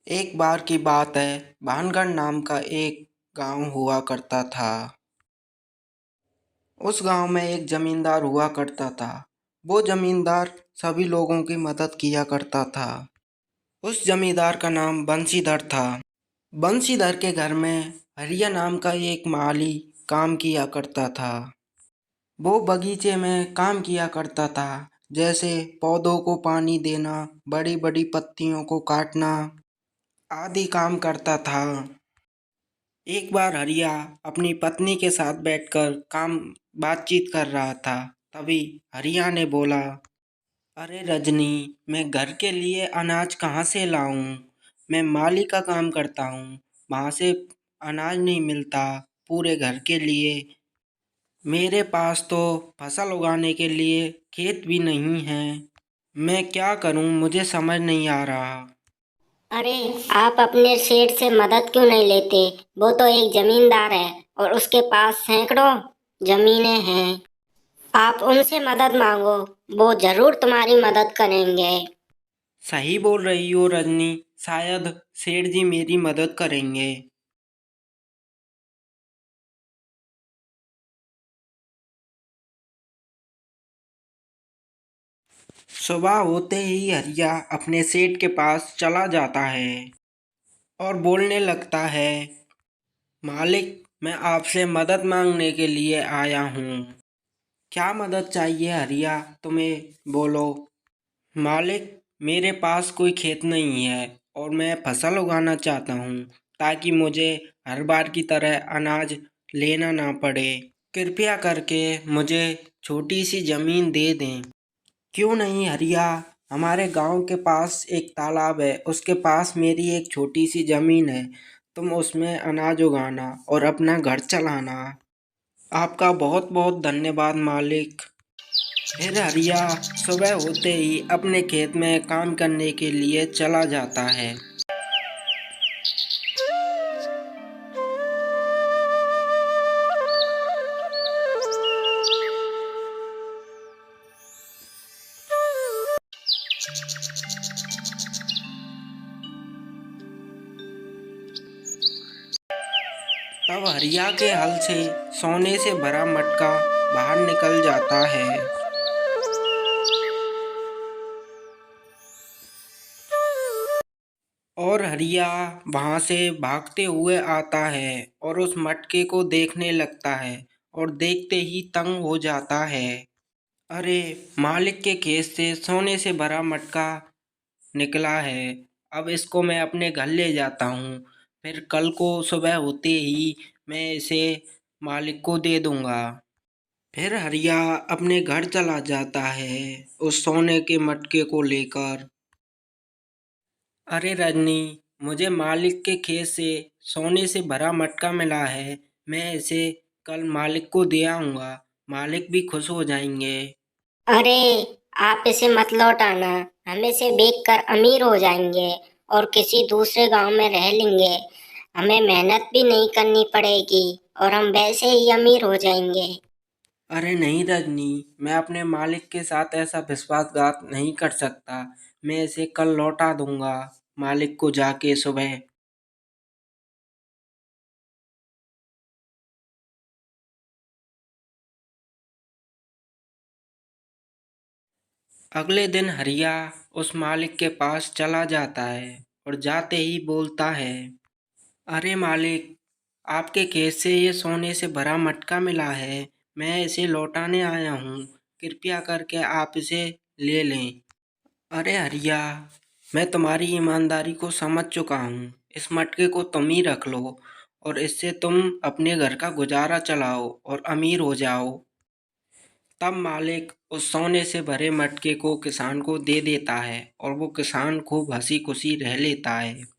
एक बार की बात है, भानगढ़ नाम का एक गांव हुआ करता था। उस गांव में एक जमींदार हुआ करता था। वो जमींदार सभी लोगों की मदद किया करता था। उस जमींदार का नाम बंशीधर था। बंशीधर के घर में हरिया नाम का एक माली काम किया करता था। वो बगीचे में काम किया करता था, जैसे पौधों को पानी देना, बड़ी बड़ी पत्तियों को काटना आदि काम करता था। एक बार हरिया अपनी पत्नी के साथ बैठकर बातचीत कर रहा था। तभी हरिया ने बोला, अरे रजनी, मैं घर के लिए अनाज कहाँ से लाऊं? मैं माली का काम करता हूँ, वहाँ से अनाज नहीं मिलता पूरे घर के लिए। मेरे पास तो फसल उगाने के लिए खेत भी नहीं है। मैं क्या करूँ, मुझे समझ नहीं आ रहा। अरे, आप अपने सेठ से मदद क्यों नहीं लेते? वो तो एक जमींदार है और उसके पास सैकड़ों जमीनें हैं। आप उनसे मदद मांगो, वो जरूर तुम्हारी मदद करेंगे। सही बोल रही हो रजनी, शायद सेठ जी मेरी मदद करेंगे। सुबह होते ही हरिया अपने सेठ के पास चला जाता है और बोलने लगता है, मालिक, मैं आपसे मदद मांगने के लिए आया हूँ। क्या मदद चाहिए हरिया, तुम्हें बोलो। मालिक, मेरे पास कोई खेत नहीं है और मैं फसल उगाना चाहता हूँ ताकि मुझे हर बार की तरह अनाज लेना ना पड़े। कृपया करके मुझे छोटी सी ज़मीन दे दें। क्यों नहीं हरिया, हमारे गांव के पास एक तालाब है, उसके पास मेरी एक छोटी सी ज़मीन है। तुम उसमें अनाज उगाना और अपना घर चलाना। आपका बहुत बहुत धन्यवाद मालिक। फिर हरिया सुबह होते ही अपने खेत में काम करने के लिए चला जाता है। तब हरिया के हल से सोने से भरा मटका बाहर निकल जाता है और हरिया वहां से भागते हुए आता है और उस मटके को देखने लगता है और देखते ही तंग हो जाता है। अरे, मालिक के खेत से सोने से भरा मटका निकला है। अब इसको मैं अपने घर ले जाता हूँ। फिर कल को सुबह होते ही मैं इसे मालिक को दे दूंगा। फिर हरिया अपने घर चला जाता है उस सोने के मटके को लेकर। अरे रजनी, मुझे मालिक के खेत से सोने से भरा मटका मिला है। मैं इसे कल मालिक को दे आऊंगा। मालिक भी खुश हो जाएंगे। अरे, आप इसे मत लौटाना। हम इसे बेचकर अमीर हो जाएंगे और किसी दूसरे गांव में रह लेंगे। हमें मेहनत भी नहीं करनी पड़ेगी और हम वैसे ही अमीर हो जाएंगे। अरे नहीं रजनी, मैं अपने मालिक के साथ ऐसा विश्वासघात नहीं कर सकता। मैं इसे कल लौटा दूंगा मालिक को जाके सुबह। अगले दिन हरिया उस मालिक के पास चला जाता है और जाते ही बोलता है, अरे मालिक, आपके खेत से ये सोने से भरा मटका मिला है। मैं इसे लौटाने आया हूँ। कृपया करके आप इसे ले लें। अरे हरिया, मैं तुम्हारी ईमानदारी को समझ चुका हूँ। इस मटके को तुम ही रख लो और इससे तुम अपने घर का गुजारा चलाओ और अमीर हो जाओ। तब मालिक उस सोने से भरे मटके को किसान को दे देता है और वो किसान खूब हंसी खुशी रह लेता है।